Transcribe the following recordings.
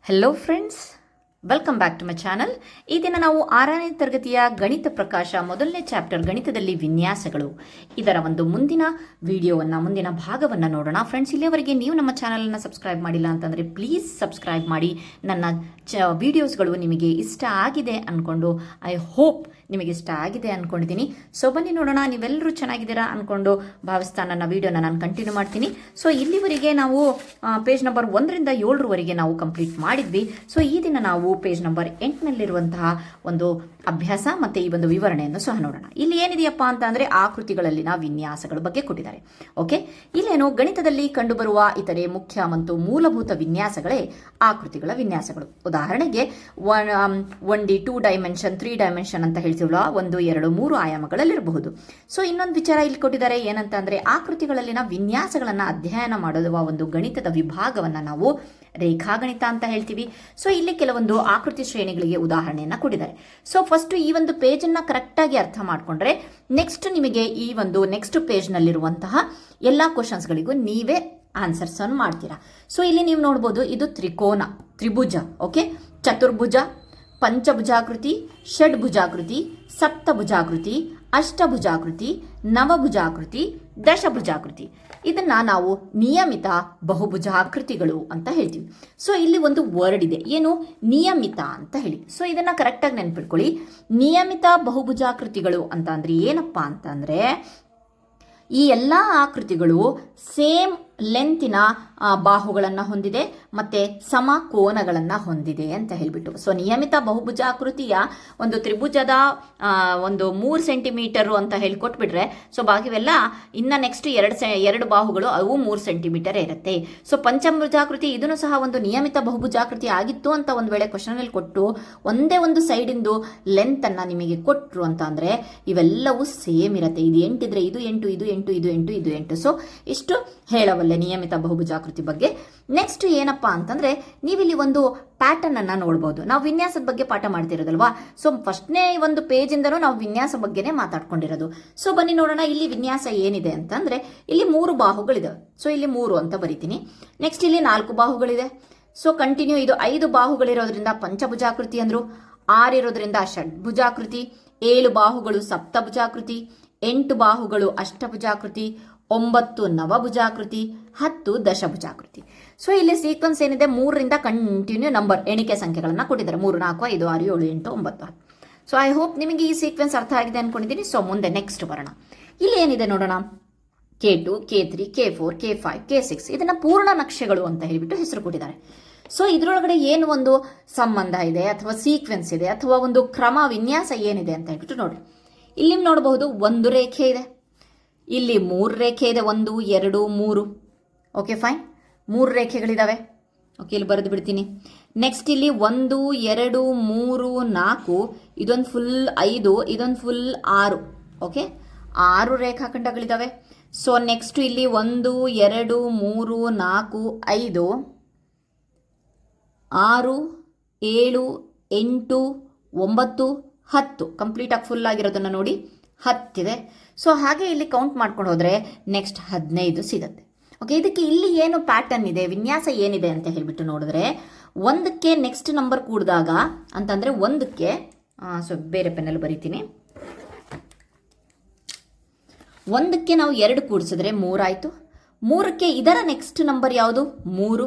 Hello friends, welcome back to my channel. ಈ ದಿನ ನಾವು 6ನೇ ತರಗತಿಯ ಗಣಿತ ಪ್ರಕಾಶ ಮೊದಲನೇ ಚಾಪ್ಟರ್ ಗಣಿತದಲ್ಲಿ ವಿನ್ಯಾಸಗಳು ಇದರ ಒಂದು ಮುಂದಿನ ವಿಡಿಯೋವನ್ನು ಮುಂದಿನ ಭಾಗವನ್ನು ನೋಡೋಣ. ಫ್ರೆಂಡ್ಸ್, ಇಲ್ಲಿಯವರೆಗೆ ನೀವು ನಮ್ಮ ಚಾನಲನ್ನು ಸಬ್ಸ್ಕ್ರೈಬ್ ಮಾಡಿಲ್ಲ ಅಂತಂದರೆ ಪ್ಲೀಸ್ ಸಬ್ಸ್ಕ್ರೈಬ್ ಮಾಡಿ. ನನ್ನ ವಿಡಿಯೋಸ್ಗಳು ನಿಮಗೆ ಇಷ್ಟ ಆಗಿದೆ ಅಂದ್ಕೊಂಡು ಐ ಹೋಪ್ ನಿಮಗೆ ಇಷ್ಟ ಆಗಿದೆ ಅಂದ್ಕೊಂಡಿದ್ದೀನಿ. ಸೊ ಬನ್ನಿ ನೋಡೋಣ. ನೀವೆಲ್ಲರೂ ಚೆನ್ನಾಗಿದ್ದೀರಾ ಅಂದ್ಕೊಂಡು ಭಾವಿಸ್ತಾ ನನ್ನ ವಿಡಿಯೋನ ನಾನು ಕಂಟಿನ್ಯೂ ಮಾಡ್ತೀನಿ. ಸೊ ಇಲ್ಲಿವರೆಗೆ ನಾವು ಪೇಜ್ ನಂಬರ್ 1ರಿಂದ 7ರವರೆಗೆ ನಾವು ಕಂಪ್ಲೀಟ್ ಮಾಡಿದ್ವಿ. ಸೊ ಈ ದಿನ ನಾವು ಪೇಜ್ ನಂಬರ್ 8ನಲ್ಲಿರುವಂತಹ ಒಂದು ಅಭ್ಯಾಸ ಮತ್ತು ಈ ಒಂದು ವಿವರಣೆಯನ್ನು ಸಹ ನೋಡೋಣ. ಇಲ್ಲಿ ಏನಿದೆಯಪ್ಪ ಅಂತ ಅಂದರೆ ಆಕೃತಿಗಳಲ್ಲಿನ ವಿನ್ಯಾಸಗಳ ಬಗ್ಗೆ ಕೊಟ್ಟಿದ್ದಾರೆ. ಓಕೆ, ಇಲ್ಲೇನು ಗಣಿತದಲ್ಲಿ ಕಂಡುಬರುವ ಇತರೆ ಮುಖ್ಯ ಮತ್ತು ಮೂಲಭೂತ ವಿನ್ಯಾಸಗಳೇ ಆಕೃತಿಗಳ ವಿನ್ಯಾಸಗಳು. ಉದಾಹರಣೆಗೆ 1D 2 ಡೈಮೆನ್ಷನ್ 3 ಡೈಮೆನ್ಷನ್ ಅಂತ ಹೇಳ್ತೀವಲ್ಲ, 1 2 3 ಆಯಾಮಗಳಲ್ಲಿರಬಹುದು. ಸೊ ಇನ್ನೊಂದು ವಿಚಾರ ಇಲ್ಲಿ ಕೊಟ್ಟಿದ್ದಾರೆ ಏನಂತ ಅಂದರೆ ಆಕೃತಿಗಳಲ್ಲಿನ ವಿನ್ಯಾಸಗಳನ್ನು ಅಧ್ಯಯನ ಮಾಡುವ ಒಂದು ಗಣಿತದ ವಿಭಾಗವನ್ನು ನಾವು ರೇಖಾಗಣಿತ ಅಂತ ಹೇಳ್ತೀವಿ. ಸೊ ಇಲ್ಲಿ ಕೆಲವೊಂದು ಆಕೃತಿ ಶ್ರೇಣಿಗಳಿಗೆ ಉದಾಹರಣೆಯನ್ನು ಕೊಟ್ಟಿದ್ದಾರೆ. ಸೊ ಫಸ್ಟ್ ಈ ಒಂದು ಪೇಜನ್ನು ಕರೆಕ್ಟಾಗಿ ಅರ್ಥ ಮಾಡಿಕೊಂಡ್ರೆ ನೆಕ್ಸ್ಟ್ ನಿಮಗೆ ಈ ಒಂದು ನೆಕ್ಸ್ಟ್ ಪೇಜ್ನಲ್ಲಿರುವಂತಹ ಎಲ್ಲ ಕ್ವಶನ್ಸ್ಗಳಿಗೂ ನೀವೇ ಆನ್ಸರ್ಸ್ ಅನ್ನು ಮಾಡ್ತೀರಾ. ಸೊ ಇಲ್ಲಿ ನೀವು ನೋಡ್ಬೋದು, ಇದು ತ್ರಿಕೋನ, ತ್ರಿಭುಜ, ಓಕೆ, ಚತುರ್ಭುಜ, ಪಂಚಭುಜಾಕೃತಿ, ಷಡ್ಭುಜಾಕೃತಿ, ಸಪ್ತಭುಜಾಕೃತಿ, ಅಷ್ಟಭುಜಾಕೃತಿ, ನವಭುಜಾಕೃತಿ, ದಶಭುಜಾಕೃತಿ. ಇದನ್ನ ನಾವು ನಿಯಮಿತ ಬಹುಭುಜಾಕೃತಿಗಳು ಅಂತ ಹೇಳ್ತೀವಿ. ಸೊ ಇಲ್ಲಿ ಒಂದು ವರ್ಡ್ ಇದೆ, ಏನು, ನಿಯಮಿತ ಅಂತ ಹೇಳಿ. ಸೊ ಇದನ್ನ ಕರೆಕ್ಟಾಗಿ ನೆನ್ಪಿಟ್ಕೊಳ್ಳಿ. ನಿಯಮಿತ ಬಹುಭುಜಾಕೃತಿಗಳು ಅಂತ ಅಂದ್ರೆ ಏನಪ್ಪ ಅಂತಂದ್ರೆ ಈ ಎಲ್ಲ ಆಕೃತಿಗಳು ಸೇಮ್ ಲೆಂತಿನ ಬಾಹುಗಳನ್ನು ಹೊಂದಿದೆ ಮತ್ತು ಸಮ ಕೋನಗಳನ್ನು ಹೊಂದಿದೆ ಅಂತ ಹೇಳಿಬಿಟ್ಟು. ಸೊ ನಿಯಮಿತ ಬಹುಭುಜಾಕೃತಿಯ ಒಂದು ತ್ರಿಭುಜದ ಒಂದು 3 ಸೆಂಟಿಮೀಟರು ಅಂತ ಹೇಳಿ ಕೊಟ್ಬಿಟ್ರೆ, ಸೊ ಬಾಕಿವೆಲ್ಲ ಇನ್ನು ನೆಕ್ಸ್ಟ್ 2 ಬಾಹುಗಳು ಅವು 3 ಸೆಂಟಿಮೀಟರ್ ಇರುತ್ತೆ. ಸೊ ಪಂಚಭುಜಾಕೃತಿ ಇದನ್ನು ಸಹ ಒಂದು ನಿಯಮಿತ ಬಹುಭುಜಾಕೃತಿ ಆಗಿತ್ತು ಅಂತ ಒಂದು ವೇಳೆ ಕ್ವಶನಲ್ಲಿ ಕೊಟ್ಟು ಒಂದೇ ಒಂದು ಸೈಡಿಂದು ಲೆಂತನ್ನು ನಿಮಗೆ ಕೊಟ್ಟರು ಅಂತ ಅಂದರೆ ಇವೆಲ್ಲವೂ ಸೇಮ್ ಇರುತ್ತೆ. ಇದು 8 ಇದ್ರೆ ಇದು 8, ಇದು 8, ಇದು 8, ಇದು 8. ಸೊ ಇಷ್ಟು ಹೇಳವಲ್ಲ ನಿಯಮಿತ ಬಹುಭುಜಾಕೃತಿ ಬಗ್ಗೆ. ನೆಕ್ಸ್ಟ್ ಏನಪ್ಪಾ ಅಂತಂದ್ರೆ ನೀವಿಲ್ಲಿ ಒಂದು ಪ್ಯಾಟರ್ನ್ ಅನ್ನ ನೋಡಬಹುದು. ನಾವು ವಿನ್ಯಾಸದ ಬಗ್ಗೆ ಪಾಠ ಮಾಡ್ತಿರೋದಲ್ವಾ. ಸೊ ಫಸ್ಟ್ನೇ ಒಂದು ಪೇಜ್ ಇಂದನೂ ನಾವು ವಿನ್ಯಾಸ ಬಗ್ಗೆನೇ ಮಾತಾಡ್ಕೊಂಡಿರೋದು. ಸೊ ಬನ್ನಿ ನೋಡೋಣ ಇಲ್ಲಿ ವಿನ್ಯಾಸ ಏನಿದೆ ಅಂತಂದ್ರೆ ಇಲ್ಲಿ 3 ಬಾಹುಗಳಿದಾವೆ. ಸೊ ಇಲ್ಲಿ 3 ಅಂತ ಬರಿತೀನಿ. ನೆಕ್ಸ್ಟ್ ಇಲ್ಲಿ 4 ಬಾಹುಗಳಿದೆ. ಸೊ ಕಂಟಿನ್ಯೂ ಇದು 5 ಬಾಹುಗಳಿರೋದ್ರಿಂದ ಪಂಚಭುಜಾಕೃತಿ ಅಂದ್ರು, 6 ಇರೋದ್ರಿಂದ ಷಡ್ಭುಜಾಕೃತಿ, 7 ಬಾಹುಗಳು ಸಪ್ತಭುಜಾಕೃತಿ, 8 ಬಾಹುಗಳು ಅಷ್ಟಭುಜಾಕೃತಿ, 9 ನವಭುಜಾಕೃತಿ, 10 ದಶಭುಜಾಕೃತಿ. ಸೊ ಇಲ್ಲಿ ಸೀಕ್ವೆನ್ಸ್ ಏನಿದೆ 3ರಿಂದ ಕಂಟಿನ್ಯೂ ನಂಬರ್ ಎಣಿಕೆ ಸಂಖ್ಯೆಗಳನ್ನು ಕೊಟ್ಟಿದ್ದಾರೆ. 3 4 5 6 7 8 9 10. ಸೊ ಐ ಹೋಪ್ ನಿಮಗೆ ಈ ಸೀಕ್ವೆನ್ಸ್ ಅರ್ಥ ಆಗಿದೆ ಅನ್ಕೊಂಡಿದ್ದೀನಿ. ಸೊ ಮುಂದೆ ನೆಕ್ಸ್ಟ್ ಬರೋಣ. ಇಲ್ಲಿ ಏನಿದೆ ನೋಡೋಣ. K2, K3, K4, K5, K6 ಇದನ್ನ ಪೂರ್ಣ ನಕ್ಷೆಗಳು ಅಂತ ಹೇಳಿಬಿಟ್ಟು ಹೆಸರು ಕೊಟ್ಟಿದ್ದಾರೆ. ಸೊ ಇದರೊಳಗಡೆ ಏನು ಒಂದು ಸಂಬಂಧ ಇದೆ ಅಥವಾ ಸೀಕ್ವೆನ್ಸ್ ಇದೆ ಅಥವಾ ಒಂದು ಕ್ರಮ ವಿನ್ಯಾಸ ಏನಿದೆ ಅಂತ ಹೇಳ್ಬಿಟ್ಟು ನೋಡಿ. ಇಲ್ಲಿ ನೋಡಬಹುದು, ಒಂದು ರೇಖೆ ಇದೆ, ಇಲ್ಲಿ 3 ರೇಖೆ ಇದೆ, 1 2 3. Okay fine, 3 ರೇಖೆಗಳಿದಾವೆ. ಓಕೆ, ಇಲ್ಲಿ ಬರೆದು ಬಿಡ್ತೀನಿ. ನೆಕ್ಸ್ಟ್ ಇಲ್ಲಿ 1 2 3 4, ಇದೊಂದು ಫುಲ್ 5, ಇದೊಂದು ಫುಲ್ 6. ಓಕೆ, 6 ರೇಖಾಖಂಡಗಳಿದಾವೆ. ಸೊ ನೆಕ್ಸ್ಟ್ ಇಲ್ಲಿ 1 2 3 4 5 6 7 8 9 10 ಕಂಪ್ಲೀಟ್ ಆಗಿ ಫುಲ್ ಆಗಿರೋದನ್ನ ನೋಡಿ 10 ಇದೆ. ಸೊ ಹಾಗೆ ಇಲ್ಲಿ ಕೌಂಟ್ ಮಾಡ್ಕೊಂಡು ಹೋದ್ರೆ ನೆಕ್ಸ್ಟ್ 15 ಸಿಗುತ್ತೆ. ಓಕೆ, ಇದಕ್ಕೆ ಇಲ್ಲಿ ಏನು ಪ್ಯಾಟರ್ನ್ ಇದೆ, ವಿನ್ಯಾಸ ಏನಿದೆ ಅಂತ ಹೇಳ್ಬಿಟ್ಟು ನೋಡಿದ್ರೆ, 1ಕ್ಕೆ ನೆಕ್ಸ್ಟ್ ನಂಬರ್ ಕೂಡಿದಾಗ ಅಂತಂದ್ರೆ 1ಕ್ಕೆ ಸೊ ಬೇರೆ ಪೆನ್ನಲ್ಲಿ ಬರೀತೀನಿ. 1ಕ್ಕೆ ನಾವು 2 ಕೂಡಿಸಿದ್ರೆ 3 ಆಯಿತು. 3ಕ್ಕೆ ಇದರ ನೆಕ್ಸ್ಟ್ ನಂಬರ್ ಯಾವುದು, 3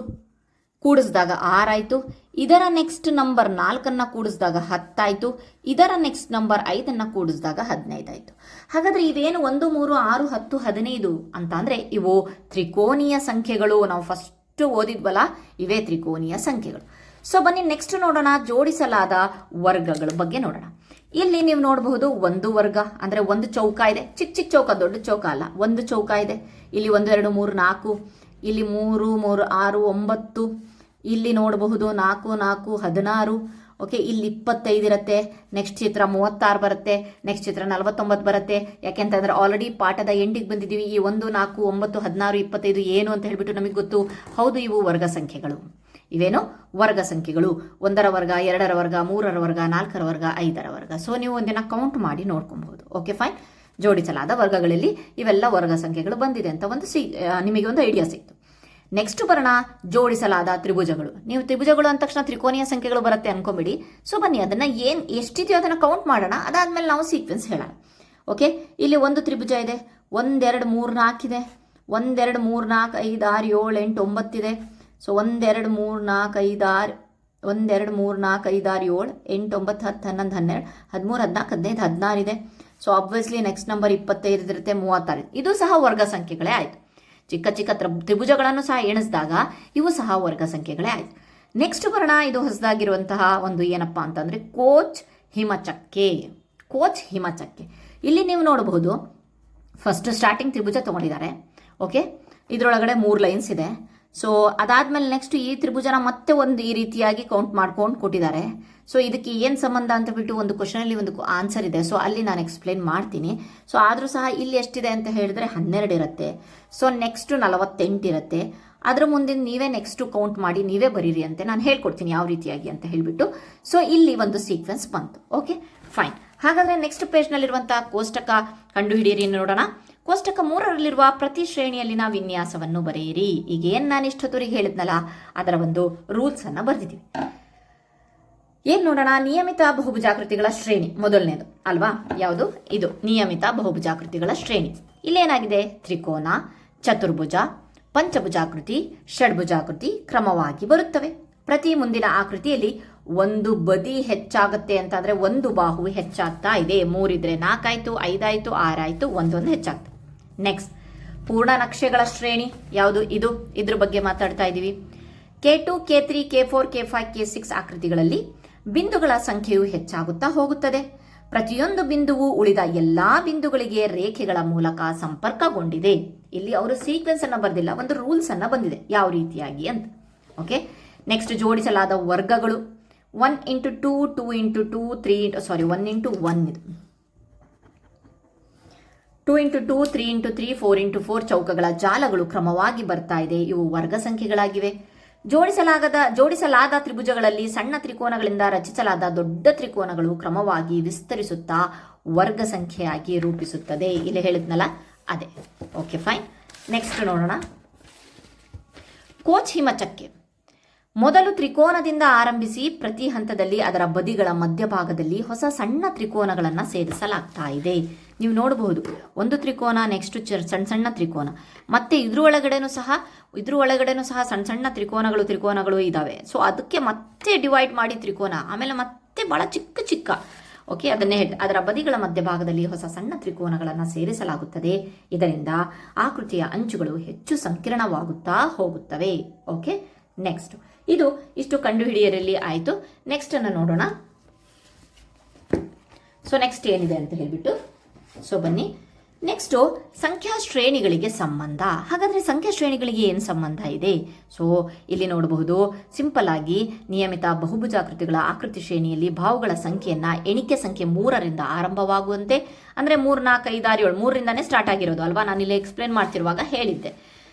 ಕೂಡಿಸಿದಾಗ 6 ಆಯಿತು. ಇದರ ನೆಕ್ಸ್ಟ್ ನಂಬರ್ 4ಅನ್ನ ಕೂಡಿಸಿದಾಗ 10 ಆಯಿತು. ಇದರ ನೆಕ್ಸ್ಟ್ ನಂಬರ್ 5ಅನ್ನ ಕೂಡಿಸಿದಾಗ 15 ಆಯಿತು. ಹಾಗಾದ್ರೆ ಇವೇನು 1 3 6 10 15 ಅಂತ ಅಂದ್ರೆ ಇವು ತ್ರಿಕೋನೀಯ ಸಂಖ್ಯೆಗಳು. ನಾವು ಫಸ್ಟ್ ಓದಿದ್ವಲ್ಲ, ಇವೇ ತ್ರಿಕೋನೀಯ ಸಂಖ್ಯೆಗಳು. ಸೊ ಬನ್ನಿ ನೆಕ್ಸ್ಟ್ ನೋಡೋಣ, ಜೋಡಿಸಲಾದ ವರ್ಗಗಳ ಬಗ್ಗೆ ನೋಡೋಣ. ಇಲ್ಲಿ ನೀವು ನೋಡಬಹುದು, ಒಂದು ವರ್ಗ ಅಂದ್ರೆ ಒಂದು ಚೌಕ ಇದೆ, ಚಿಕ್ಕ ಚೌಕ, ದೊಡ್ಡ ಚೌಕ ಅಲ್ಲ, ಒಂದು ಚೌಕ ಇದೆ. ಇಲ್ಲಿ 1 2 3 4, ಇಲ್ಲಿ 3 3 6 9, ಇಲ್ಲಿ ನೋಡಬಹುದು 4 4 16. ಓಕೆ, ಇಲ್ಲಿ 25 ಇರುತ್ತೆ. ನೆಕ್ಸ್ಟ್ ಚಿತ್ರ 36 ಬರುತ್ತೆ. ನೆಕ್ಸ್ಟ್ ಚಿತ್ರ 49 ಬರುತ್ತೆ. ಯಾಕೆಂತಂದ್ರೆ ಆಲ್ರೆಡಿ ಪಾಠದ ಎಂಡಿಗೆ ಬಂದಿದ್ದೀವಿ. ಈ 1 4 9 16 25 ಏನು ಅಂತ ಹೇಳ್ಬಿಟ್ಟು ನಮಗೆ ಗೊತ್ತು. ಹೌದು, ಇವು ವರ್ಗ ಸಂಖ್ಯೆಗಳು. ಇವೇನು ವರ್ಗ ಸಂಖ್ಯೆಗಳು. 1ರ ವರ್ಗ, 2ರ ವರ್ಗ, 3ರ ವರ್ಗ, 4ರ ವರ್ಗ, 5ರ ವರ್ಗ. ಸೊ ನೀವು ಒಂದಿನ ಕೌಂಟ್ ಮಾಡಿ ನೋಡ್ಕೊಬಹುದು. ಓಕೆ ಫೈನ್, ಜೋಡಿಸಲಾದ ವರ್ಗಗಳಲ್ಲಿ ಇವೆಲ್ಲ ವರ್ಗ ಸಂಖ್ಯೆಗಳು ಬಂದಿದೆ ಅಂತ ಒಂದು ನಿಮಗೆ ಒಂದು ಐಡಿಯಾ ಸಿಕ್ತು. ನೆಕ್ಸ್ಟ್ ಬರೋಣ ಜೋಡಿಸಲಾದ ತ್ರಿಭುಜಗಳು. ನೀವು ತ್ರಿಭುಜಗಳು ಅಂದ ತಕ್ಷಣ ತ್ರಿಕೋನೀಯ ಸಂಖ್ಯೆಗಳು ಬರುತ್ತೆ ಅನ್ಕೊಂಬಿಡಿ. ಸೊ ಬನ್ನಿ ಅದನ್ನು ಎಷ್ಟಿದೆಯೋ ಅದನ್ನು ಕೌಂಟ್ ಮಾಡೋಣ, ಅದಾದಮೇಲೆ ನಾವು ಸೀಕ್ವೆನ್ಸ್ ಹೇಳೋಣ. ಓಕೆ, ಇಲ್ಲಿ ಒಂದು ತ್ರಿಭುಜ ಇದೆ, 1 2 3 4 ಇದೆ, 1 2 3 4 5 6 7 8 9 ಇದೆ. ಸೊ 1 2 3 4 5 6 1 2 3 4 5 6 7 8 9 10 11 12 13 14 15 16 ಇದೆ. ಸೊ ಆಬ್ವಿಯಸ್ಲಿ ನೆಕ್ಸ್ಟ್ ನಂಬರ್ 25 ಇರುತ್ತೆ, 36. ಇದು ಸಹ ವರ್ಗ ಸಂಖ್ಯೆಗಳೇ ಆಯಿತು. ಚಿಕ್ಕ ಚಿಕ್ಕ ತ್ರಿಭುಜಗಳನ್ನು ಸಹ ಎಣಿಸಿದಾಗ ಇವು ಸಹ ವರ್ಗ ಸಂಖ್ಯೆಗಳೇ ಆಯಿತು. ನೆಕ್ಸ್ಟ್ ಬರೋಣ, ಇದು ಹೊಸದಾಗಿರುವಂತಹ ಒಂದು ಏನಪ್ಪ ಅಂತಂದರೆ ಕೋಚ್ ಹಿಮಚಕ್ಕೆ. ಕೋಚ್ ಹಿಮಚಕ್ಕೆ ಇಲ್ಲಿ ನೀವು ನೋಡಬಹುದು, ಫಸ್ಟ್ ಸ್ಟಾರ್ಟಿಂಗ್ ತ್ರಿಭುಜ ತೊಗೊಂಡಿದ್ದಾರೆ. ಓಕೆ, ಇದರೊಳಗಡೆ 3 ಲೈನ್ಸ್ ಇದೆ. ಸೊ ಅದಾದಮೇಲೆ ನೆಕ್ಸ್ಟ್ ಈ ತ್ರಿಭುಜನ ಮತ್ತೆ ಒಂದು ಈ ರೀತಿಯಾಗಿ ಕೌಂಟ್ ಮಾಡ್ಕೊಂಡು ಕೊಟ್ಟಿದ್ದಾರೆ. ಸೊ ಇದಕ್ಕೆ ಏನು ಸಂಬಂಧ ಅಂತ ಬಿಟ್ಟು ಒಂದು ಕ್ವಶನಲ್ಲಿ ಒಂದು ಆನ್ಸರ್ ಇದೆ. ಸೊ ಅಲ್ಲಿ ನಾನು ಎಕ್ಸ್ಪ್ಲೇನ್ ಮಾಡ್ತೀನಿ. ಸೊ ಆದರೂ ಸಹ ಇಲ್ಲಿ ಎಷ್ಟಿದೆ ಅಂತ ಹೇಳಿದ್ರೆ 12 ಇರುತ್ತೆ. ಸೊ ನೆಕ್ಸ್ಟ್ 48 ಇರುತ್ತೆ. ಅದ್ರ ಮುಂದಿನ ನೀವೇ ನೆಕ್ಸ್ಟ್ ಕೌಂಟ್ ಮಾಡಿ ನೀವೇ ಬರೀರಿ ಅಂತ ನಾನು ಹೇಳ್ಕೊಡ್ತೀನಿ ಯಾವ ರೀತಿಯಾಗಿ ಅಂತ ಹೇಳಿಬಿಟ್ಟು. ಸೊ ಇಲ್ಲಿ ಒಂದು ಸೀಕ್ವೆನ್ಸ್ ಬಂತು. Okay fine. ಹಾಗಾದರೆ ನೆಕ್ಸ್ಟ್ ಪೇಜ್ನಲ್ಲಿರುವಂತಹ ಕೋಷ್ಟಕ ಕಂಡುಹಿಡಿಯಿರಿ ನೋಡೋಣ. ಕೋಷ್ಟಕ 3ರಲ್ಲಿರುವ ಪ್ರತಿ ಶ್ರೇಣಿಯಲ್ಲಿನ ವಿನ್ಯಾಸವನ್ನು ಬರೆಯಿರಿ. ಈಗ ಏನು ನಾನು ಇಷ್ಟೊತ್ತವರಿಗೆ ಹೇಳಿದ್ನಲ್ಲ ಅದರ ಒಂದು ರೂಲ್ಸ್ ಅನ್ನ ಬರೆದಿದ್ದೀವಿ. ಏನ್ ನೋಡೋಣ, ನಿಯಮಿತ ಬಹುಭುಜಾಕೃತಿಗಳ ಶ್ರೇಣಿ ಮೊದಲನೇದು ಅಲ್ವಾ? ಯಾವುದು ಇದು? ನಿಯಮಿತ ಬಹುಭುಜಾಕೃತಿಗಳ ಶ್ರೇಣಿ. ಇಲ್ಲೇನಾಗಿದೆ? ತ್ರಿಕೋನ, ಚತುರ್ಭುಜ, ಪಂಚಭುಜಾಕೃತಿ, ಷಡ್ಭುಜಾಕೃತಿ ಕ್ರಮವಾಗಿ ಬರುತ್ತವೆ. ಪ್ರತಿ ಮುಂದಿನ ಆಕೃತಿಯಲ್ಲಿ ಒಂದು ಬದಿ ಹೆಚ್ಚಾಗುತ್ತೆ ಅಂತಂದ್ರೆ ಒಂದು ಬಾಹು ಹೆಚ್ಚಾಗ್ತಾ ಇದೆ. 3 ಇದ್ರೆ 4 ಆಯ್ತು, 5 ಆಯ್ತು, 6 ಆಯ್ತು, ಒಂದೊಂದು ಹೆಚ್ಚಾಗ್ತದೆ. ನೆಕ್ಸ್ಟ್ ಪೂರ್ಣ ನಕ್ಷೆಗಳ ಶ್ರೇಣಿ ಯಾವುದು? ಇದು ಇದ್ರ ಬಗ್ಗೆ ಮಾತಾಡ್ತಾ ಇದ್ದೀವಿ. K2, K3, K4, K5, K6 ಆಕೃತಿಗಳಲ್ಲಿ ಬಿಂದುಗಳ ಸಂಖ್ಯೆಯು ಹೆಚ್ಚಾಗುತ್ತಾ ಹೋಗುತ್ತದೆ. ಪ್ರತಿಯೊಂದು ಬಿಂದುವು ಉಳಿದ ಎಲ್ಲಾ ಬಿಂದುಗಳಿಗೆ ರೇಖೆಗಳ ಮೂಲಕ ಸಂಪರ್ಕಗೊಂಡಿದೆ. ಇಲ್ಲಿ ಅವರು ಸೀಕ್ವೆನ್ಸ್ ಅನ್ನ ಬರೆದಿಲ್ಲ, ಒಂದು ರೂಲ್ಸ್ ಅನ್ನ ಬಂದಿದೆ ಯಾವ ರೀತಿಯಾಗಿ ಅಂತ. ಓಕೆ, ನೆಕ್ಸ್ಟ್ ಜೋಡಿಸಲಾದ ವರ್ಗಗಳು 1 × 2, 2 × 2, 3 1 × 1 ಇದು 2 × 2, 3 × 3, 4 × 4 ಚೌಕಗಳ ಜಾಲಗಳು ಕ್ರಮವಾಗಿ ಬರ್ತಾ ಇದೆ. ಇವು ವರ್ಗ ಸಂಖ್ಯೆಗಳಾಗಿವೆ. ಜೋಡಿಸಲಾದ ತ್ರಿಭುಜಗಳಲ್ಲಿ ಸಣ್ಣ ತ್ರಿಕೋನಗಳಿಂದ ರಚಿಸಲಾದ ದೊಡ್ಡ ತ್ರಿಕೋನಗಳು ಕ್ರಮವಾಗಿ ವಿಸ್ತರಿಸುತ್ತಾ ವರ್ಗ ಸಂಖ್ಯೆಯಾಗಿ ರೂಪಿಸುತ್ತದೆ. ಇಲ್ಲಿ ಹೇಳಿದ್ನಲ್ಲ ಅದೇ. Okay fine. ನೆಕ್ಸ್ಟ್ ನೋಡೋಣ, ಕೋಚ್ ಹಿಮಚಕ್ಕೆ. ಮೊದಲು ತ್ರಿಕೋನದಿಂದ ಆರಂಭಿಸಿ ಪ್ರತಿ ಹಂತದಲ್ಲಿ ಅದರ ಬದಿಗಳ ಮಧ್ಯಭಾಗದಲ್ಲಿ ಹೊಸ ಸಣ್ಣ ತ್ರಿಕೋನಗಳನ್ನು ಸೇರಿಸಲಾಗ್ತಾ ಇದೆ. ನೀವು ನೋಡಬಹುದು, ಒಂದು ತ್ರಿಕೋನ, ನೆಕ್ಸ್ಟ್ ಸಣ್ಣ ಸಣ್ಣ ತ್ರಿಕೋನ, ಮತ್ತೆ ಇದ್ರ ಒಳಗಡೆನೂ ಸಹ ಸಣ್ಣ ಸಣ್ಣ ತ್ರಿಕೋನಗಳು ಇದಾವೆ. ಸೊ ಅದಕ್ಕೆ ಮತ್ತೆ ಡಿವೈಡ್ ಮಾಡಿ ತ್ರಿಕೋನ, ಆಮೇಲೆ ಮತ್ತೆ ಬಹಳ ಚಿಕ್ಕ ಚಿಕ್ಕ. ಓಕೆ, ಅದರ ಬದಿಗಳ ಮಧ್ಯಭಾಗದಲ್ಲಿ ಹೊಸ ಸಣ್ಣ ತ್ರಿಕೋನಗಳನ್ನು ಸೇರಿಸಲಾಗುತ್ತದೆ. ಇದರಿಂದ ಆಕೃತಿಯ ಅಂಚುಗಳು ಹೆಚ್ಚು ಸಂಕೀರ್ಣವಾಗುತ್ತಾ ಹೋಗುತ್ತವೆ. ಓಕೆ, ನೆಕ್ಸ್ಟ್ ಇದು ಇಷ್ಟು ಕಂಡುಹಿಡಿಯರಲ್ಲಿ ಆಯಿತು. ನೆಕ್ಸ್ಟ್ ಅನ್ನು ನೋಡೋಣ. ಸೊ ನೆಕ್ಸ್ಟ್ ಏನಿದೆ ಅಂತ ಹೇಳ್ಬಿಟ್ಟು, ಸೊ ಬನ್ನಿ. ನೆಕ್ಸ್ಟು ಸಂಖ್ಯಾ ಶ್ರೇಣಿಗಳಿಗೆ ಸಂಬಂಧ. ಹಾಗಾದರೆ ಸಂಖ್ಯಾ ಶ್ರೇಣಿಗಳಿಗೆ ಏನು ಸಂಬಂಧ ಇದೆ? ಸೊ ಇಲ್ಲಿ ನೋಡಬಹುದು, ಸಿಂಪಲ್ ಆಗಿ ನಿಯಮಿತ ಬಹುಭುಜಾಕೃತಿಗಳ ಆಕೃತಿ ಶ್ರೇಣಿಯಲ್ಲಿ ಭಾವುಗಳ ಸಂಖ್ಯೆಯನ್ನು ಎಣಿಕೆ ಸಂಖ್ಯೆ 3ರಿಂದ ಆರಂಭವಾಗುವಂತೆ, ಅಂದರೆ 3 4 5 6 7 3ರಿಂದಾನೇ ಸ್ಟಾರ್ಟ್ ಆಗಿರೋದು ಅಲ್ವಾ? ನಾನಿಲ್ಲಿ ಎಕ್ಸ್ಪ್ಲೇನ್ ಮಾಡ್ತಿರುವಾಗ ಹೇಳಿದ್ದೆ.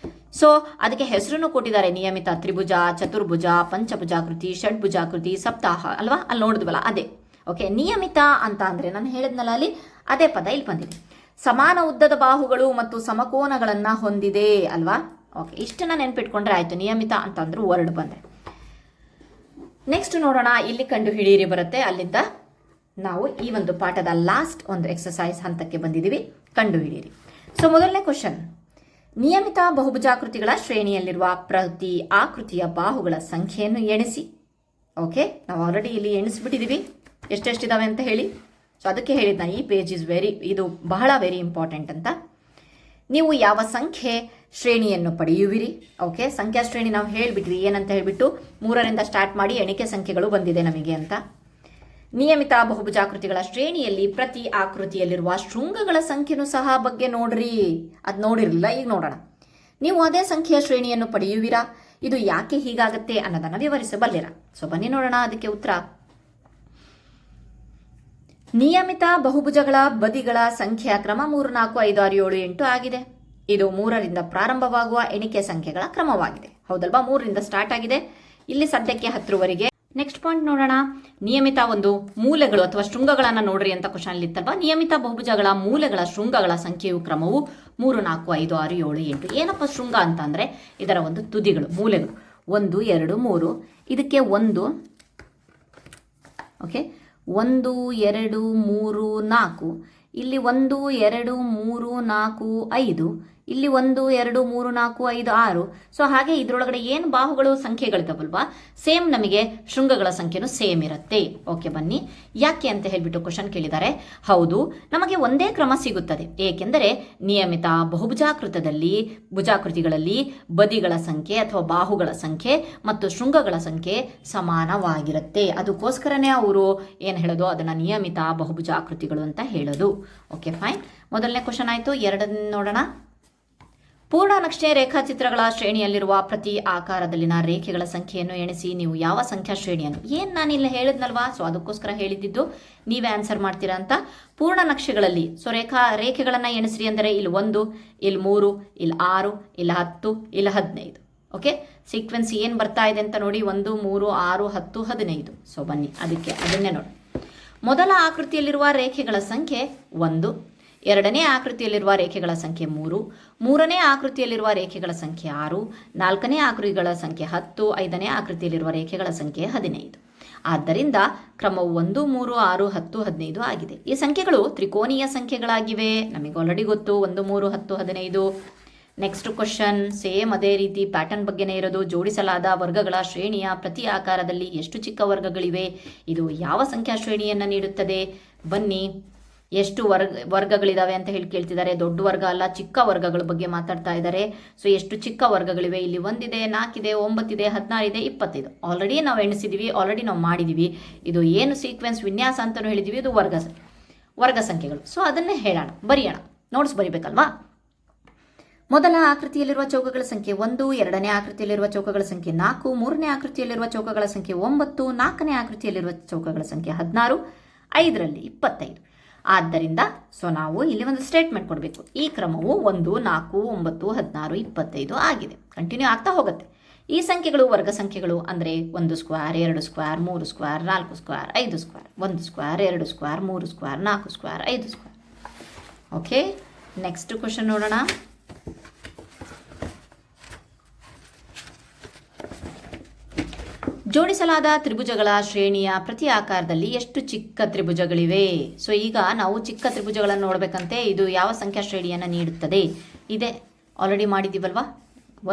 ಸೊ ಅದಕ್ಕೆ ಹೆಸರನ್ನು ಕೊಟ್ಟಿದ್ದಾರೆ, ನಿಯಮಿತ ತ್ರಿಭುಜ, ಚತುರ್ಭುಜ, ಪಂಚಭುಜಾಕೃತಿ, ಷಡ್ಭುಜಾಕೃತಿ, ಸಪ್ತಾಹ ಅಲ್ವಾ? ಅಲ್ಲಿ ನೋಡಿದ್ವಲ್ಲ ಅದೇ. ಓಕೆ, ನಿಯಮಿತ ಅಂತ ಅಂದರೆ ನಾನು ಹೇಳಿದ್ನಲ್ಲ ಅಲ್ಲಿ ಅದೇ ಪದ ಇಲ್ಲಿ ಬಂದಿದೆ. ಸಮಾನ ಉದ್ದದ ಬಾಹುಗಳು ಮತ್ತು ಸಮಕೋನಗಳನ್ನು ಹೊಂದಿದೆ ಅಲ್ವಾ? ಓಕೆ, ಇಷ್ಟನ್ನ ನೆನ್ಪಿಟ್ಕೊಂಡ್ರೆ ಆಯ್ತು. ನಿಯಮಿತ ಅಂತಂದ್ರೂ ವರ್ಡ್ ಬಂದೆ. ನೆಕ್ಸ್ಟ್ ನೋಡೋಣ, ಇಲ್ಲಿ ಕಂಡು ಹಿಡಿಯಿರಿ ಬರುತ್ತೆ. ಅಲ್ಲಿಂದ ನಾವು ಈ ಒಂದು ಪಾಠದ ಲಾಸ್ಟ್ ಒಂದು ಎಕ್ಸಸೈಸ್ ಹಂತಕ್ಕೆ ಬಂದಿದ್ದೀವಿ. ಕಂಡು ಹಿಡಿಯಿರಿ. ಸೊ ಮೊದಲನೇ ಕ್ವಶನ್, ನಿಯಮಿತ ಬಹುಭುಜಾಕೃತಿಗಳ ಶ್ರೇಣಿಯಲ್ಲಿರುವ ಪ್ರತಿ ಆಕೃತಿಯ ಬಾಹುಗಳ ಸಂಖ್ಯೆಯನ್ನು ಎಣಿಸಿ. ಓಕೆ, ನಾವು ಆಲ್ರೆಡಿ ಇಲ್ಲಿ ಎಣಿಸ್ಬಿಟ್ಟಿದ್ದೀವಿ ಎಷ್ಟೆಷ್ಟಿದಾವೆ ಅಂತ ಹೇಳಿ. ಸೊ ಅದಕ್ಕೆ ಹೇಳಿದ್ದು ನಾನು, ಈ ಪೇಜ್ ಇದು ಬಹಳ ವೆರಿ ಇಂಪಾರ್ಟೆಂಟ್ ಅಂತ. ನೀವು ಯಾವ ಸಂಖ್ಯೆ ಶ್ರೇಣಿಯನ್ನು ಪಡೆಯುವಿರಿ? ಓಕೆ, ಸಂಖ್ಯಾ ಶ್ರೇಣಿ ನಾವು ಹೇಳಿಬಿಟ್ವಿ ಏನಂತ ಹೇಳಿಬಿಟ್ಟು, 3ರಿಂದ ಸ್ಟಾರ್ಟ್ ಮಾಡಿ ಎಣಿಕೆ ಸಂಖ್ಯೆಗಳು ಬಂದಿದೆ ನಮಗೆ ಅಂತ. ನಿಯಮಿತ ಬಹುಭುಜಾಕೃತಿಗಳ ಶ್ರೇಣಿಯಲ್ಲಿ ಪ್ರತಿ ಆಕೃತಿಯಲ್ಲಿರುವ ಶೃಂಗಗಳ ಸಂಖ್ಯೆನೂ ಸಹ ಬಗ್ಗೆ ನೋಡ್ರಿ. ಅದು ನೋಡಿರಲಿಲ್ಲ, ಈಗ ನೋಡೋಣ. ನೀವು ಅದೇ ಸಂಖ್ಯೆಯ ಶ್ರೇಣಿಯನ್ನು ಪಡೆಯುವಿರಾ? ಇದು ಯಾಕೆ ಹೀಗಾಗತ್ತೆ ಅನ್ನೋದನ್ನು ವಿವರಿಸಬಲ್ಲಿರ? ಸೊ ಬನ್ನಿ ನೋಡೋಣ ಅದಕ್ಕೆ ಉತ್ತರ. ನಿಯಮಿತ ಬಹುಭುಜಗಳ ಬದಿಗಳ ಸಂಖ್ಯೆಯ ಕ್ರಮ 3 4 5 6 7 8 ಆಗಿದೆ. ಇದು 3ರಿಂದ ಪ್ರಾರಂಭವಾಗುವ ಎಣಿಕೆ ಸಂಖ್ಯೆಗಳ ಕ್ರಮವಾಗಿದೆ. ಹೌದಲ್ವಾ? 3ರಿಂದ ಸ್ಟಾರ್ಟ್ ಆಗಿದೆ. ಇಲ್ಲಿ ಸದ್ಯಕ್ಕೆ 10ರವರೆಗೆ. ನೆಕ್ಸ್ಟ್ ಪಾಯಿಂಟ್ ನೋಡೋಣ, ನಿಯಮಿತ ಒಂದು ಮೂಲೆಗಳು ಅಥವಾ ಶೃಂಗಗಳನ್ನು ನೋಡ್ರಿ ಅಂತ ಕ್ವಶನ್ ಇತ್ತಲ್ವಾ? ನಿಯಮಿತ ಬಹುಭುಜಗಳ ಮೂಲೆಗಳ ಶೃಂಗಗಳ ಸಂಖ್ಯೆಯು ಕ್ರಮವು 3 4 5 6 7 8. ಏನಪ್ಪ ಶೃಂಗ ಅಂತ ಅಂದರೆ ಇದರ ಒಂದು ತುದಿಗಳು, ಮೂಲೆಗಳು 1 2 3. ಇದಕ್ಕೆ 1, ಓಕೆ, 1 2 3 4. ಇಲ್ಲಿ 1 2 3 4 5. ಇಲ್ಲಿ 1 2 3 4 5 6. ಸೊ ಹಾಗೆ ಇದರೊಳಗಡೆ ಏನು ಬಾಹುಗಳು ಸಂಖ್ಯೆಗಳಿದಾವಲ್ವಾ, ಸೇಮ್ ನಮಗೆ ಶೃಂಗಗಳ ಸಂಖ್ಯೆನೂ ಸೇಮ್ ಇರುತ್ತೆ. ಓಕೆ, ಬನ್ನಿ ಯಾಕೆ ಅಂತ ಹೇಳ್ಬಿಟ್ಟು ಕ್ವಶನ್ ಕೇಳಿದ್ದಾರೆ. ಹೌದು, ನಮಗೆ ಒಂದೇ ಕ್ರಮ ಸಿಗುತ್ತದೆ. ಏಕೆಂದರೆ ನಿಯಮಿತ ಬಹುಭುಜಾಕೃತದಲ್ಲಿ ಭುಜಾಕೃತಿಗಳಲ್ಲಿ ಬದಿಗಳ ಸಂಖ್ಯೆ ಅಥವಾ ಬಾಹುಗಳ ಸಂಖ್ಯೆ ಮತ್ತು ಶೃಂಗಗಳ ಸಂಖ್ಯೆ ಸಮಾನವಾಗಿರುತ್ತೆ. ಅದಕ್ಕೋಸ್ಕರನೇ ಅವರು ಏನು ಹೇಳೋದು, ಅದನ್ನು ನಿಯಮಿತ ಬಹುಭುಜಾಕೃತಿಗಳು ಅಂತ ಹೇಳೋದು. Okay, fine. ಮೊದಲನೇ ಕ್ವಶನ್ ಆಯಿತು. ಎರಡನೇ ನೋಡೋಣ. ಪೂರ್ಣ ನಕ್ಷೆ ರೇಖಾಚಿತ್ರಗಳ ಶ್ರೇಣಿಯಲ್ಲಿರುವ ಪ್ರತಿ ಆಕಾರದಲ್ಲಿನ ರೇಖೆಗಳ ಸಂಖ್ಯೆಯನ್ನು ಎಣಿಸಿ. ನೀವು ಯಾವ ಸಂಖ್ಯಾ ಶ್ರೇಣಿಯನ್ನು, ಏನು ನಾನಿಲ್ಲಿ ಹೇಳಿದ್ನಲ್ವಾ, ಸೊ ಅದಕ್ಕೋಸ್ಕರ ಹೇಳಿದ್ದು ನೀವೇ ಆನ್ಸರ್ ಮಾಡ್ತೀರಾ ಅಂತ. ಪೂರ್ಣ ನಕ್ಷೆಗಳಲ್ಲಿ ಸೊ ರೇಖೆಗಳನ್ನು ಎಣಿಸ್ರಿ ಅಂದರೆ ಇಲ್ಲಿ 1, ಇಲ್ಲಿ 3, ಇಲ್ಲಿ 6, ಇಲ್ಲಿ 10, ಇಲ್ಲಿ 15. ಓಕೆ, ಸೀಕ್ವೆನ್ಸ್ ಏನು ಬರ್ತಾ ಇದೆ ಅಂತ ನೋಡಿ, 1 3 6 10 15. ಸೊ ಬನ್ನಿ ಅದನ್ನೇ ನೋಡಿ. ಮೊದಲ ಆಕೃತಿಯಲ್ಲಿರುವ ರೇಖೆಗಳ ಸಂಖ್ಯೆ 1, ಎರಡನೇ ಆಕೃತಿಯಲ್ಲಿರುವ ರೇಖೆಗಳ ಸಂಖ್ಯೆ 3, ಮೂರನೇ ಆಕೃತಿಯಲ್ಲಿರುವ ರೇಖೆಗಳ ಸಂಖ್ಯೆ 6, ನಾಲ್ಕನೇ ಆಕೃತಿಗಳ ಸಂಖ್ಯೆ 10, ಐದನೇ ಆಕೃತಿಯಲ್ಲಿರುವ ರೇಖೆಗಳ ಸಂಖ್ಯೆ 15. ಆದ್ದರಿಂದ ಕ್ರಮವು 1 3 6 10 15 ಆಗಿದೆ. ಈ ಸಂಖ್ಯೆಗಳು ತ್ರಿಕೋನೀಯ ಸಂಖ್ಯೆಗಳಾಗಿವೆ, ನಮಗೆ ಆಲ್ರೆಡಿ ಗೊತ್ತು. 1 3 10 15. ನೆಕ್ಸ್ಟ್ ಕ್ವಶನ್ ಸೇಮ್ ಅದೇ ರೀತಿ ಪ್ಯಾಟರ್ನ್ ಬಗ್ಗೆನೇ ಇರೋದು. ಜೋಡಿಸಲಾದ ವರ್ಗಗಳ ಶ್ರೇಣಿಯ ಪ್ರತಿ ಆಕಾರದಲ್ಲಿ ಎಷ್ಟು ಚಿಕ್ಕ ವರ್ಗಗಳಿವೆ? ಇದು ಯಾವ ಸಂಖ್ಯಾ ಶ್ರೇಣಿಯನ್ನು ನೀಡುತ್ತದೆ? ಬನ್ನಿ, ಎಷ್ಟು ವರ್ಗಗಳಿದಾವೆ ಅಂತ ಹೇಳಿ ಕೇಳ್ತಿದ್ದಾರೆ. ದೊಡ್ಡ ವರ್ಗ ಅಲ್ಲ, ಚಿಕ್ಕ ವರ್ಗಗಳ ಬಗ್ಗೆ ಮಾತಾಡ್ತಾ ಇದ್ದಾರೆ. ಸೊ ಎಷ್ಟು ಚಿಕ್ಕ ವರ್ಗಗಳಿವೆ? ಇಲ್ಲಿ 1 ಇದೆ, 4 ಇದೆ, 9 ಇದೆ, 16 ಇದೆ, 25. ಆಲ್ರೆಡಿ ನಾವು ಎಣಿಸಿದ್ದೀವಿ, ಆಲ್ರೆಡಿ ನಾವು ಮಾಡಿದ್ದೀವಿ. ಇದು ಏನು ಸೀಕ್ವೆನ್ಸ್ ವಿನ್ಯಾಸ ಅಂತಲೂ ಹೇಳಿದ್ದೀವಿ, ಇದು ವರ್ಗ ಸಂಖ್ಯೆಗಳು. ಸೊ ಅದನ್ನೇ ಹೇಳೋಣ, ಬರೆಯೋಣ. ನೋಟ್ಸ್ ಬರಿಬೇಕಲ್ವಾ? ಮೊದಲ ಆಕೃತಿಯಲ್ಲಿರುವ ಚೌಕಗಳ ಸಂಖ್ಯೆ 1, ಎರಡನೇ ಆಕೃತಿಯಲ್ಲಿರುವ ಚೌಕಗಳ ಸಂಖ್ಯೆ 4, ಮೂರನೇ ಆಕೃತಿಯಲ್ಲಿರುವ ಚೌಕಗಳ ಸಂಖ್ಯೆ 9, ನಾಲ್ಕನೇ ಆಕೃತಿಯಲ್ಲಿರುವ ಚೌಕಗಳ ಸಂಖ್ಯೆ 16, 5ರಲ್ಲಿ 25. ಆದ್ದರಿಂದ ಸೊ ನಾವು ಇಲ್ಲಿ ಒಂದು ಸ್ಟೇಟ್ಮೆಂಟ್ ಕೊಡಬೇಕು. ಈ ಕ್ರಮವು 1 4 9 16 25 ಆಗಿದೆ. ಕಂಟಿನ್ಯೂ ಆಗ್ತಾ ಹೋಗುತ್ತೆ. ಈ ಸಂಖ್ಯೆಗಳು ವರ್ಗ ಸಂಖ್ಯೆಗಳು ಅಂದರೆ 1 square, 2 square, 3 square, 4 square, 5 square. 1 square, 2 square, 3 square, 4 square, 5 square. Okay, next question ನೋಡೋಣ. ಜೋಡಿಸಲಾದ ತ್ರಿಭುಜಗಳ ಶ್ರೇಣಿಯ ಪ್ರತಿ ಆಕಾರದಲ್ಲಿ ಎಷ್ಟು ಚಿಕ್ಕ ತ್ರಿಭುಜಗಳಿವೆ? ಸೊ ಈಗ ನಾವು ಚಿಕ್ಕ ತ್ರಿಭುಜಗಳನ್ನು ನೋಡಬೇಕಂತೆ. ಇದು ಯಾವ ಸಂಖ್ಯಾ ಶ್ರೇಣಿಯನ್ನು ನೀಡುತ್ತದೆ? ಇದೆ, ಆಲ್ರೆಡಿ ಮಾಡಿದ್ದೀವಲ್ವಾ.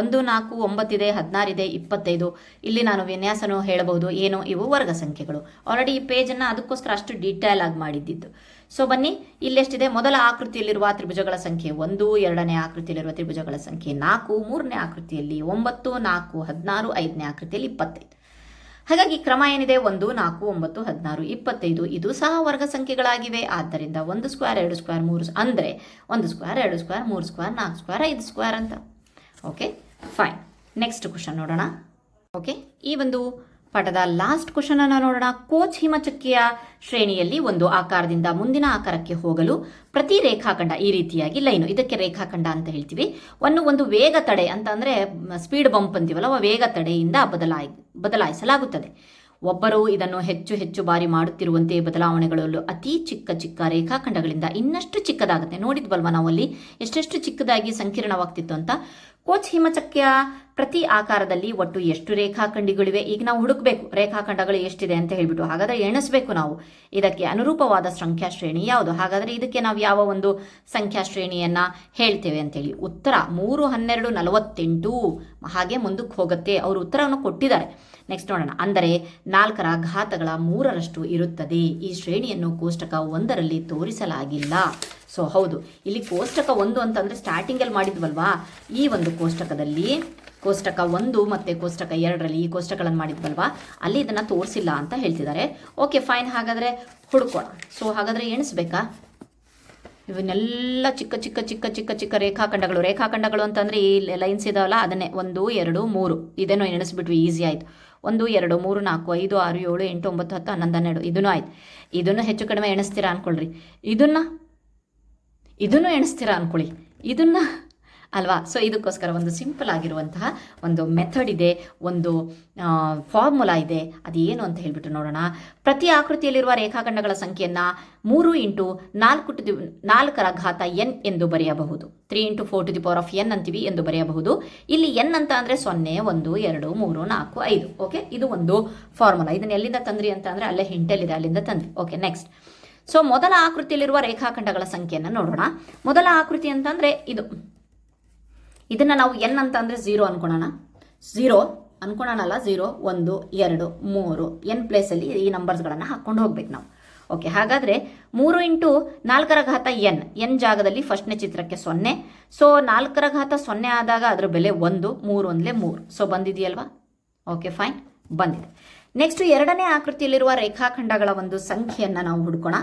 1 4 9 ಇದೆ, 16 ಇದೆ, 25. ಇಲ್ಲಿ ನಾನು ವಿನ್ಯಾಸನೂ ಹೇಳಬಹುದು. ಏನು, ಇವು ವರ್ಗ ಸಂಖ್ಯೆಗಳು. ಆಲ್ರೆಡಿ ಈ ಪೇಜನ್ನು ಅದಕ್ಕೋಸ್ಕರ ಅಷ್ಟು ಡೀಟೇಲ್ ಆಗಿ ಮಾಡಿದ್ದಿದ್ದು. ಸೊ ಬನ್ನಿ, ಇಲ್ಲೆಷ್ಟಿದೆ? ಮೊದಲ ಆಕೃತಿಯಲ್ಲಿರುವ ತ್ರಿಭುಜಗಳ ಸಂಖ್ಯೆ 1, ಎರಡನೇ ಆಕೃತಿಯಲ್ಲಿರುವ ತ್ರಿಭುಜಗಳ ಸಂಖ್ಯೆ 4, ಮೂರನೇ ಆಕೃತಿಯಲ್ಲಿ 9, 4 16, ಐದನೇ ಆಕೃತಿಯಲ್ಲಿ 25. ಹಾಗಾಗಿ ಕ್ರಮ ಏನಿದೆ? 1 4 9 16 25. ಇದು ಸಹ ವರ್ಗ ಸಂಖ್ಯೆಗಳಾಗಿವೆ. ಆದ್ದರಿಂದ 1 ಸ್ಕ್ವೇರ್, 2 ಸ್ಕ್ವೇರ್, 3 ಅಂದರೆ 1 square, 2 square, 3 square, 4 square, 5 square ಅಂತ. Okay, fine. ನೆಕ್ಸ್ಟ್ ಕ್ವಶನ್ ನೋಡೋಣ. ಓಕೆ, ಈ ಒಂದು ಪಾಠದ ಲಾಸ್ಟ್ ಕ್ವಶನ್ ಅನ್ನು ನೋಡೋಣ. ಕೋಚ್ ಹಿಮಚಕ್ಕಿಯ ಶ್ರೇಣಿಯಲ್ಲಿ ಒಂದು ಆಕಾರದಿಂದ ಮುಂದಿನ ಆಕಾರಕ್ಕೆ ಹೋಗಲು ಪ್ರತಿ ರೇಖಾಖಂಡ ಈ ರೀತಿಯಾಗಿ ಲೈನು, ಇದಕ್ಕೆ ರೇಖಾಖಂಡ ಅಂತ ಹೇಳ್ತೀವಿ. ಒಂದು ವೇಗ ತಡೆ ಅಂತ ಅಂದರೆ ಸ್ಪೀಡ್ ಬಂಪ್ ಅಂತೀವಲ್ಲ, ವೇಗ ತಡೆಯಿಂದ ಬದಲಾಯಿಸಲಾಗುತ್ತದೆ. ಒಬ್ಬರು ಇದನ್ನು ಹೆಚ್ಚು ಹೆಚ್ಚು ಬಾರಿ ಮಾಡುತ್ತಿರುವಂತೆ ಬದಲಾವಣೆಗಳಲ್ಲೂ ಅತಿ ಚಿಕ್ಕ ಚಿಕ್ಕ ರೇಖಾಖಂಡಗಳಿಂದ ಇನ್ನಷ್ಟು ಚಿಕ್ಕದಾಗುತ್ತೆ. ನೋಡಿದ್ವಲ್ವ ನಾವಲ್ಲಿ ಎಷ್ಟೆಷ್ಟು ಚಿಕ್ಕದಾಗಿ ಸಂಕೀರ್ಣವಾಗ್ತಿತ್ತು ಅಂತ. ಕೋಚ್ ಹಿಮಚಕ್ಯ ಪ್ರತಿ ಆಕಾರದಲ್ಲಿ ಒಟ್ಟು ಎಷ್ಟು ರೇಖಾಖಂಡಗಳಿವೆ? ಈಗ ನಾವು ಹುಡುಕಬೇಕು ರೇಖಾಖಂಡಗಳು ಎಷ್ಟಿದೆ ಅಂತ ಹೇಳ್ಬಿಟ್ಟು. ಹಾಗಾದರೆ ಎಣಿಸ್ಬೇಕು ನಾವು ಇದಕ್ಕೆ ಅನುರೂಪವಾದ ಸಂಖ್ಯಾ ಶ್ರೇಣಿ ಯಾವುದು. ಹಾಗಾದರೆ ಇದಕ್ಕೆ ನಾವು ಯಾವ ಒಂದು ಸಂಖ್ಯಾ ಶ್ರೇಣಿಯನ್ನು ಹೇಳ್ತೇವೆ ಅಂತೇಳಿ. ಉತ್ತರ 3 12 48 ಹಾಗೆ ಮುಂದಕ್ಕೆ ಹೋಗುತ್ತೆ. ಅವರು ಉತ್ತರವನ್ನು ಕೊಟ್ಟಿದ್ದಾರೆ. ನೆಕ್ಸ್ಟ್ ನೋಡೋಣ. ಅಂದರೆ 4ರ ಘಾತಗಳ 3ರಷ್ಟು ಇರುತ್ತದೆ. ಈ ಶ್ರೇಣಿಯನ್ನು ಕೋಷ್ಟಕ 1ರಲ್ಲಿ ತೋರಿಸಲಾಗಿಲ್ಲ. ಸೊ ಹೌದು, ಇಲ್ಲಿ ಕೋಷ್ಟಕ 1 ಅಂತಂದರೆ ಸ್ಟಾರ್ಟಿಂಗಲ್ಲಿ ಮಾಡಿದ್ವಲ್ವಾ, ಈ ಒಂದು ಕೋಷ್ಟಕದಲ್ಲಿ ಕೋಷ್ಟಕ 1 ಮತ್ತು ಕೋಷ್ಟಕ 2ರಲ್ಲಿ ಈ ಕೋಷ್ಟಕಗಳನ್ನು ಮಾಡಿದ್ವಲ್ವಾ, ಅಲ್ಲಿ ಇದನ್ನು ತೋರಿಸಿಲ್ಲ ಅಂತ ಹೇಳ್ತಿದ್ದಾರೆ. ಓಕೆ ಫೈನ್, ಹಾಗಾದರೆ ಹುಡ್ಕೋಣ. ಸೊ ಹಾಗಾದರೆ ಎಣಿಸ್ಬೇಕಾ? ಇವನ್ನೆಲ್ಲ ಚಿಕ್ಕ ಚಿಕ್ಕ ಚಿಕ್ಕ ಚಿಕ್ಕ ಚಿಕ್ಕ ರೇಖಾಖಂಡಗಳು ಅಂತಂದರೆ ಈ ಲೈನ್ಸ್ ಇದಾವಲ್ಲ, ಅದನ್ನೇ 1 2 3 ಇದನ್ನು ಎಣಿಸ್ಬಿಟ್ವಿ, ಈಸಿ ಆಯಿತು. 1 2 3 4 5 6 7 8 9 10 11 12 ಇದನ್ನು ಆಯ್ತು. ಇದನ್ನು ಹೆಚ್ಚು ಕಡಿಮೆ ಎಣಿಸ್ತೀರಾ ಅಂದ್ಕೊಳ್ರಿ. ಇದನ್ನು ಎಣಿಸ್ತೀರಾ ಅಂದ್ಕೊಳ್ಳಿ. ಇದನ್ನು ಅಲ್ವಾ? ಸೊ ಇದಕ್ಕೋಸ್ಕರ ಒಂದು ಸಿಂಪಲ್ ಆಗಿರುವಂತಹ ಒಂದು ಮೆಥಡ್ ಇದೆ, ಒಂದು ಫಾರ್ಮುಲಾ ಇದೆ. ಅದೇನು ಅಂತ ಹೇಳಿಬಿಟ್ಟು ನೋಡೋಣ. ಪ್ರತಿ ಆಕೃತಿಯಲ್ಲಿರುವ ರೇಖಾಖಂಡಗಳ ಸಂಖ್ಯೆಯನ್ನು 3 ಇಂಟು 4 ರ ಘಾತ n ಎಂದು ಬರೆಯಬಹುದು. 3 into 4 to the power of n ಅಂತೀವಿ ಎಂದು ಬರೆಯಬಹುದು. ಇಲ್ಲಿ n ಅಂತ ಅಂದರೆ 0, 1, 2, 3, 4, 5. ಓಕೆ, ಇದು ಒಂದು ಫಾರ್ಮುಲಾ. ಇದನ್ನು ಎಲ್ಲಿಂದ ತಂದ್ರಿ ಅಂತ ಅಂದರೆ ಅಲ್ಲೇ ಹಿಂಟಲ್ಲಿದೆ, ಅಲ್ಲಿಂದ ತಂದ್ರಿ. Okay, next. ಸೊ ಮೊದಲ ಆಕೃತಿಯಲ್ಲಿರುವ ರೇಖಾಖಂಡಗಳ ಸಂಖ್ಯೆಯನ್ನು ನೋಡೋಣ. ಮೊದಲ ಆಕೃತಿ ಅಂತಂದರೆ ಇದನ್ನು ನಾವು n ಅಂತ ಅಂದರೆ 0 ಅನ್ಕೊಳ್ಳೋಣ. 0 ಅನ್ಕೊಳ್ಳೋಣಲ್ಲ, 0, 1, 2, 3 n ಪ್ಲೇಸಲ್ಲಿ ಈ ನಂಬರ್ಸ್ಗಳನ್ನು ಹಾಕ್ಕೊಂಡು ಹೋಗ್ಬೇಕು ನಾವು. ಓಕೆ, ಹಾಗಾದರೆ 3 ಇಂಟು 4 ರ ಘಾತ n ಜಾಗದಲ್ಲಿ ಫಸ್ಟ್ನೇ ಚಿತ್ರಕ್ಕೆ 0. ಸೊ 4 ರ ಘಾತ 0 ಆದಾಗ ಅದರ ಬೆಲೆ 1, 3 ಒಂದಲೇ 3. ಸೊ ಬಂದಿದೆಯಲ್ವಾ? ಓಕೆ, ಫೈನ್, ಬಂದಿದೆ. ನೆಕ್ಸ್ಟ್ ಎರಡನೇ ಆಕೃತಿಯಲ್ಲಿರುವ ರೇಖಾಖಂಡಗಳ ಒಂದು ಸಂಖ್ಯೆಯನ್ನು ನಾವು ಹುಡ್ಕೋಣ.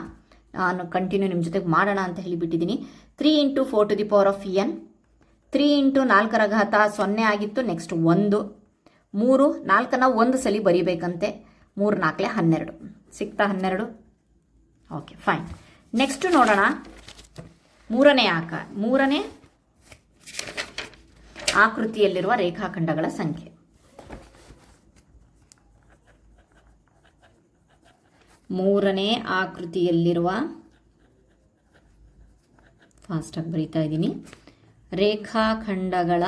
ನಾನು ಕಂಟಿನ್ಯೂ ನಿಮ್ಮ ಜೊತೆಗೆ ಮಾಡೋಣ ಅಂತ ಹೇಳಿಬಿಟ್ಟಿದ್ದೀನಿ. 3 into 4 to the power of n. 3 into 4 ರ ಘಾತ 0 ಆಗಿತ್ತು. ನೆಕ್ಸ್ಟ್ 1, 3, 4ನ ಒಂದು ಸಲ ಬರೀಬೇಕಂತೆ. 3, 4, 12 ಸಿಗ್ತಾ? 12. Okay, fine. ನೆಕ್ಸ್ಟ್ ನೋಡೋಣ ಮೂರನೇ ಆಕೃತಿಯಲ್ಲಿರುವ ರೇಖಾಖಂಡಗಳ ಸಂಖ್ಯೆ. ಮೂರನೇ ಆಕೃತಿಯಲ್ಲಿರುವ, ಫಾಸ್ಟಾಗಿ ಬರೀತಾ ಇದ್ದೀನಿ, ರೇಖಾಖಂಡಗಳ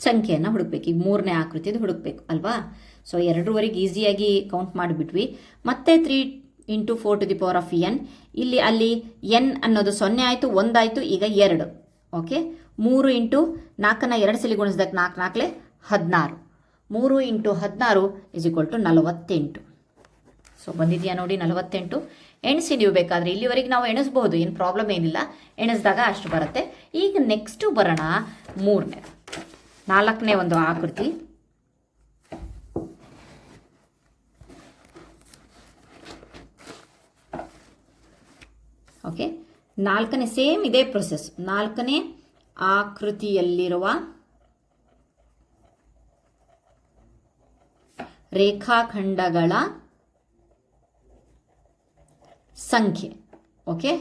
ಸಂಖ್ಯೆಯನ್ನು ಹುಡುಕ್ಬೇಕು. ಈಗ ಮೂರನೇ ಆಕೃತಿದು ಹುಡುಕ್ಬೇಕು ಅಲ್ವಾ? ಸೊ 2ವರೆಗೆ ಈಸಿಯಾಗಿ ಕೌಂಟ್ ಮಾಡಿಬಿಟ್ವಿ. ಮತ್ತೆ 3 into 4 to the power of n. ಅಲ್ಲಿ n ಅನ್ನೋದು 0 ಆಯಿತು, 1 ಆಯಿತು, ಈಗ 2. ಓಕೆ, 3 ಇಂಟು 4ನ 2 ಸಲ ಗುಣಿಸಿದಾಗ 4, 4, 16. 3 into 16 is equal to 48. So ಬಂದಿದೆಯಾ ನೋಡಿ 48. ಎಣಿಸಿ ನೀವು ಬೇಕಾದರೆ, ಇಲ್ಲಿವರೆಗೆ ನಾವು ಎಣಿಸ್ಬೋದು, ಏನು ಪ್ರಾಬ್ಲಮ್ ಏನಿಲ್ಲ. ಎಣಿಸಿದಾಗ ಅಷ್ಟು ಬರುತ್ತೆ. ಈಗ ನೆಕ್ಸ್ಟು ಬರೋಣ ನಾಲ್ಕನೇ ಒಂದು ಆಕೃತಿ. ಓಕೆ, ನಾಲ್ಕನೇ, ಸೇಮ್ ಇದೇ ಪ್ರೊಸೆಸ್. ನಾಲ್ಕನೇ ಆಕೃತಿಯಲ್ಲಿರುವ ರೇಖಾಖಂಡಗಳ ಸಂಖ್ಯೆ. ಓಕೆ,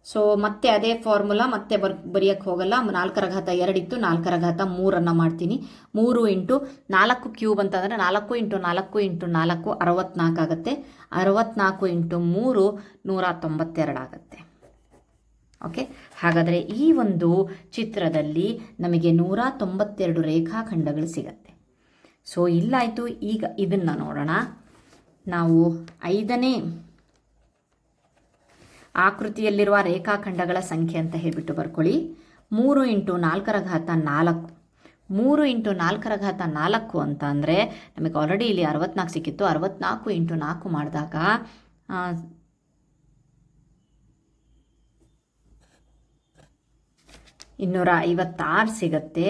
ಸೊ ಮತ್ತೆ ಅದೇ ಫಾರ್ಮುಲಾ ಮತ್ತೆ ಬರೆಯೋಕ್ಕೆ ಹೋಗಲ್ಲ. 4 ರ ಘಾತ 2 ಇತ್ತು, 4 ರ ಘಾತ 3 ಮಾಡ್ತೀನಿ. 3 ಇಂಟು 4 ಕ್ಯೂಬ್ ಅಂತಂದರೆ 4 ಇಂಟು 4 ಇಂಟು 4 64 ಆಗುತ್ತೆ. 64 ಇಂಟು 3 192 ಆಗುತ್ತೆ. ಓಕೆ, ಹಾಗಾದರೆ ಈ ಒಂದು ಚಿತ್ರದಲ್ಲಿ ನಮಗೆ 192 ರೇಖಾಖಂಡಗಳು ಸಿಗತ್ತೆ. ಸೊ ಇಲ್ಲಾಯಿತು. ಈಗ ಇದನ್ನು ನೋಡೋಣ. ನಾವು 5ನೇ ಆಕೃತಿಯಲ್ಲಿರುವ ರೇಖಾಖಂಡಗಳ ಸಂಖ್ಯೆ ಅಂತ ಹೇಳಿಬಿಟ್ಟು ಬರ್ಕೊಳ್ಳಿ. 3 ಇಂಟು 4 ರ ಘಾತ 4. 3 ಇಂಟು 4 ರ ಘಾತ 4 ಅಂತ ಅಂದರೆ ನಮಗೆ ಆಲ್ರೆಡಿ ಇಲ್ಲಿ 64 ಸಿಕ್ಕಿತ್ತು. 64 ಇಂಟು 4 ಮಾಡಿದಾಗ 256 ಸಿಗತ್ತೆ.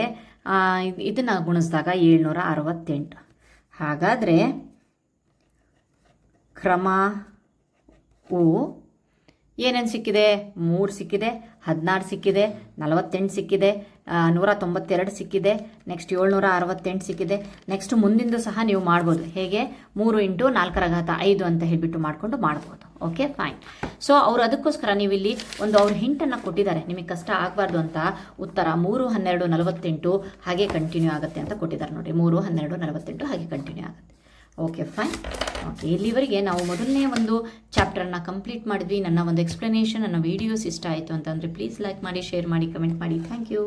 ಇದನ್ನು ಗುಣಿಸಿದಾಗ 768. ಹಾಗಾದರೆ ಕ್ರಮವು ಏನೇನು ಸಿಕ್ಕಿದೆ? 3 ಸಿಕ್ಕಿದೆ, 16 ಸಿಕ್ಕಿದೆ, 48 ಸಿಕ್ಕಿದೆ, 192 ಸಿಕ್ಕಿದೆ, ನೆಕ್ಸ್ಟ್ 768 ಸಿಕ್ಕಿದೆ. ನೆಕ್ಸ್ಟ್ ಮುಂದಿಂದು ಸಹ ನೀವು ಮಾಡ್ಬೋದು. ಹೇಗೆ? 3 ಇಂಟು 4 ರ ಘಾತ 5 ಅಂತ ಹೇಳಿಬಿಟ್ಟು ಮಾಡಿಕೊಂಡು ಮಾಡ್ಬೋದು. Okay, fine. ಸೊ ಅವರು ಅದಕ್ಕೋಸ್ಕರ ನೀವು ಇಲ್ಲಿ ಒಂದು ಅವ್ರ ಹಿಂಟನ್ನು ಕೊಟ್ಟಿದ್ದಾರೆ, ನಿಮಗೆ ಕಷ್ಟ ಆಗಬಾರ್ದು ಅಂತ. ಉತ್ತರ 3, 12, 48 ಹಾಗೆ ಕಂಟಿನ್ಯೂ ಆಗುತ್ತೆ ಅಂತ ಕೊಟ್ಟಿದ್ದಾರೆ ನೋಡಿ. 3, 12, 48 ಹಾಗೆ ಕಂಟಿನ್ಯೂ ಆಗುತ್ತೆ. Okay, fine. ಓಕೆ, ಇಲ್ಲಿವರೆಗೆ ನಾವು ಮೊದಲನೇ ಒಂದು ಚಾಪ್ಟರ್ನ ಕಂಪ್ಲೀಟ್ ಮಾಡಿದ್ವಿ. ನನ್ನ ಒಂದು ಎಕ್ಸ್ಪ್ಲನೇಷನ್, ನನ್ನ ವೀಡಿಯೋಸ್ ಇಷ್ಟ ಆಯಿತು ಅಂತಂದರೆ ಪ್ಲೀಸ್ ಲೈಕ್ ಮಾಡಿ, ಶೇರ್ ಮಾಡಿ, ಕಮೆಂಟ್ ಮಾಡಿ. Thank you.